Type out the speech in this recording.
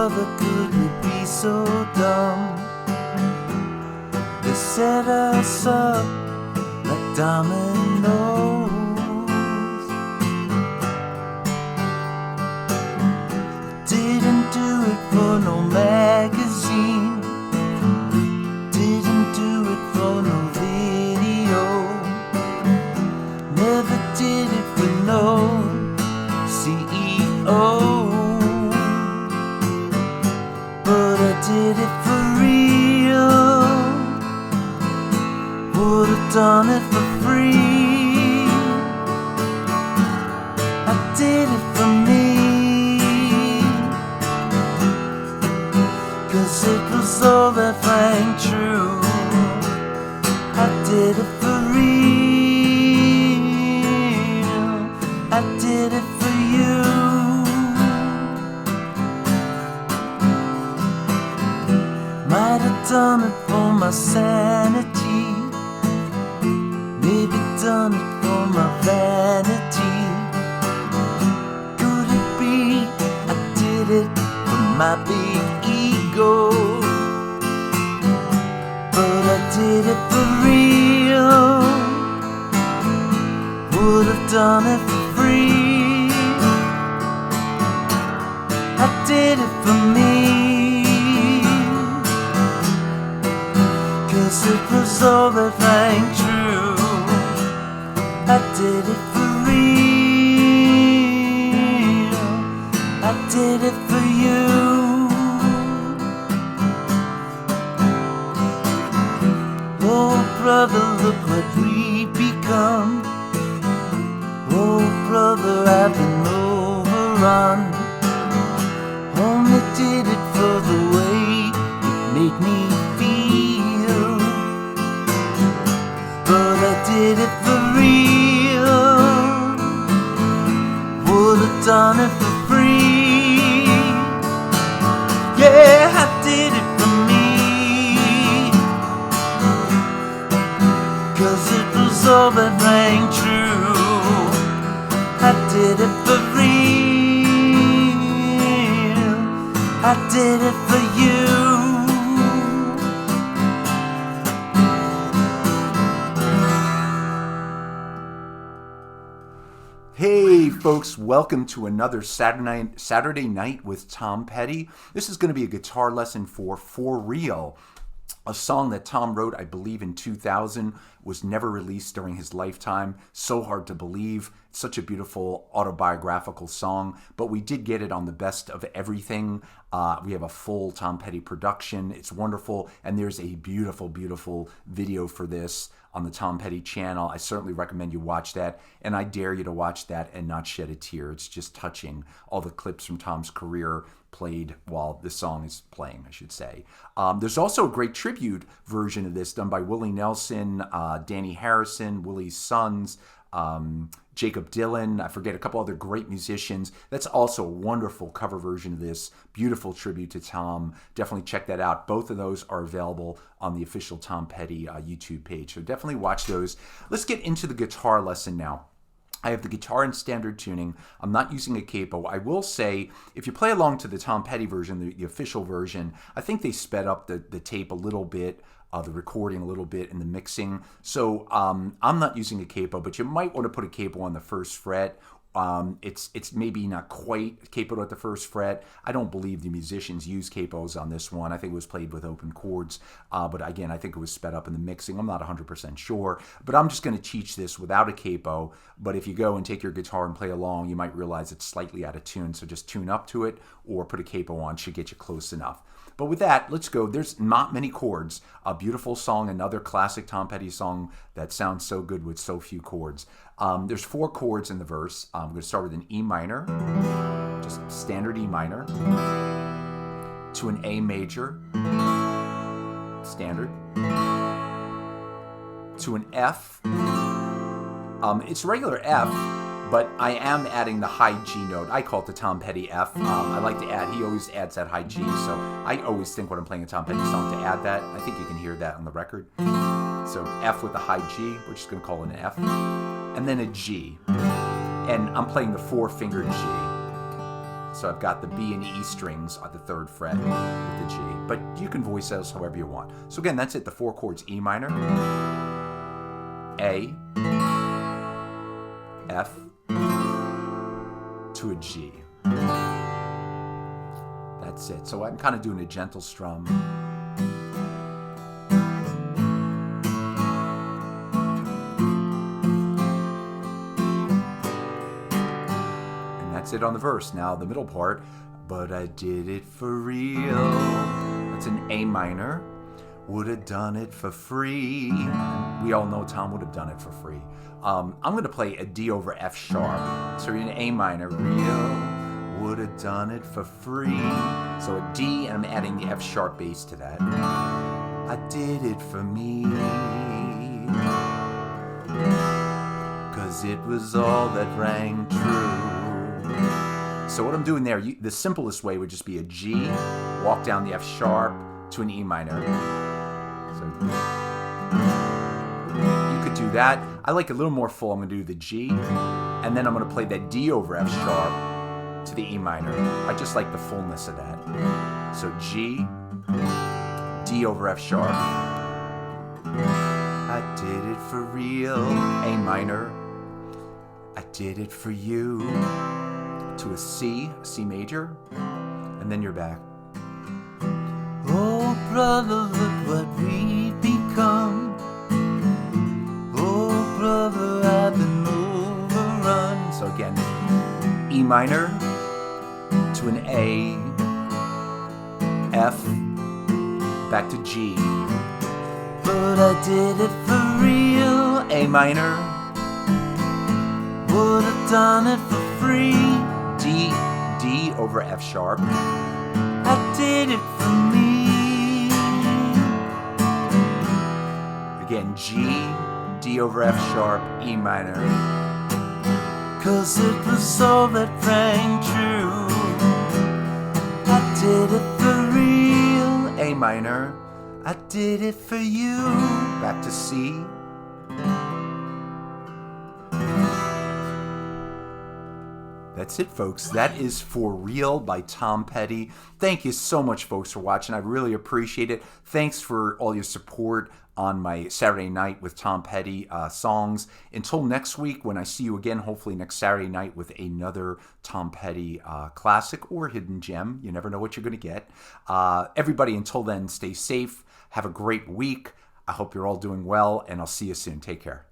brother, could we be so dumb? They set us up like dominoes. Didn't do it for no magazine, didn't do it for no video, never did it for no CEO. But I did it for real, would've done it for free. I did it for me, 'cause it was all that rang true. I did it for real, I did it for you. Might have done it for my sanity, maybe done it for my vanity. Could it be I did it for my big ego? But I did it for real, would have done it for free. I did it for me, 'cause it was all that rang true. I did it for real, I did it for you. Oh brother, look what we've become. Oh brother, I've been overrun. Only did it for the way it made me feel. But I did it for real, would have done it for free. Yeah, I did it for me, 'cause it was all that rang true. I did it for real, I did it for you. Hey folks, welcome to another Saturday night with Tom Petty. This is going to be a guitar lesson for Real, a song that Tom wrote, I believe, in 2000, was never released during his lifetime. So hard to believe. It's such a beautiful autobiographical song, but we did get it on the Best of Everything. We have a full Tom Petty production. It's wonderful, and there's a beautiful, beautiful video for this on the Tom Petty channel. I certainly recommend you watch that, and I dare you to watch that and not shed a tear. It's just touching, all the clips from Tom's career played while the song is playing, I should say. There's also a great tribute version of this done by Willie Nelson, Danny Harrison, Willie's sons, Jacob Dylan, I forget, a couple other great musicians. That's also a wonderful cover version of this. Beautiful tribute to Tom. Definitely check that out. Both of those are available on the official Tom Petty YouTube page. So definitely watch those. Let's get into the guitar lesson now. I have the guitar in standard tuning. I'm not using a capo. I will say, if you play along to the Tom Petty version, the official version, I think they sped up the tape a little bit, the recording a little bit, and the mixing. So I'm not using a capo, but you might want to put a capo on the first fret. It's maybe not quite capoed at the first fret. I don't believe the musicians use capos on this one. I think it was played with open chords, but again, I think it was sped up in the mixing. I'm not 100% sure, but I'm just going to teach this without a capo. But if you go and take your guitar and play along, you might realize it's slightly out of tune, so just tune up to it or put a capo on, should get you close enough. But with that, let's go. There's not many chords. A beautiful song, another classic Tom Petty song that sounds so good with so few chords. There's 4 chords in the verse. I'm going to start with an E minor, just standard E minor, to an A major, standard, to an F. It's regular F, but I am adding the high G note. I call it the Tom Petty F. I like to add, he always adds that high G, so I always think when I'm playing a Tom Petty song to add that. I think you can hear that on the record. So F with a high G, we're just going to call it an F. And then a G. And I'm playing the 4-fingered G. So I've got the B and E strings on the 3rd fret with the G. But you can voice those however you want. So again, that's it. The 4 chords: E minor, A, F, to a G. That's it. So I'm kind of doing a gentle strum. And that's it on the verse. Now the middle part, but I did it for real. That's an A minor. Would have done it for free. We all know Tom would have done it for free. I'm going to play a D over F sharp. So you're in A minor, real. Would have done it for free. So a D, and I'm adding the F sharp bass to that. I did it for me, 'cause it was all that rang true. So what I'm doing there, the simplest way would just be a G, walk down the F sharp to an E minor. So you could do that. I like a little more full. I'm going to do the G, and then I'm going to play that D over F sharp to the E minor. I just like the fullness of that. So G, D over F sharp. I did it for real. A minor. I did it for you. To a C major, and then you're back. Oh brother, look what we've become. Oh brother, I've been overrun. So again, E minor to an A, F, back to G. But I did it for real. A minor. Would have done it for free. D over F sharp. I did it for me. Again, G, D over F sharp, E minor. 'Cause it was all that rang true. I did it for real. A minor. I did it for you. Back to C. That's it, folks. That is For Real by Tom Petty. Thank you so much, folks, for watching. I really appreciate it. Thanks for all your support on my Saturday Night with Tom Petty songs. Until next week, when I see you again, hopefully next Saturday night with another Tom Petty classic or hidden gem. You never know what you're going to get. Everybody, until then, stay safe. Have a great week. I hope you're all doing well, and I'll see you soon. Take care.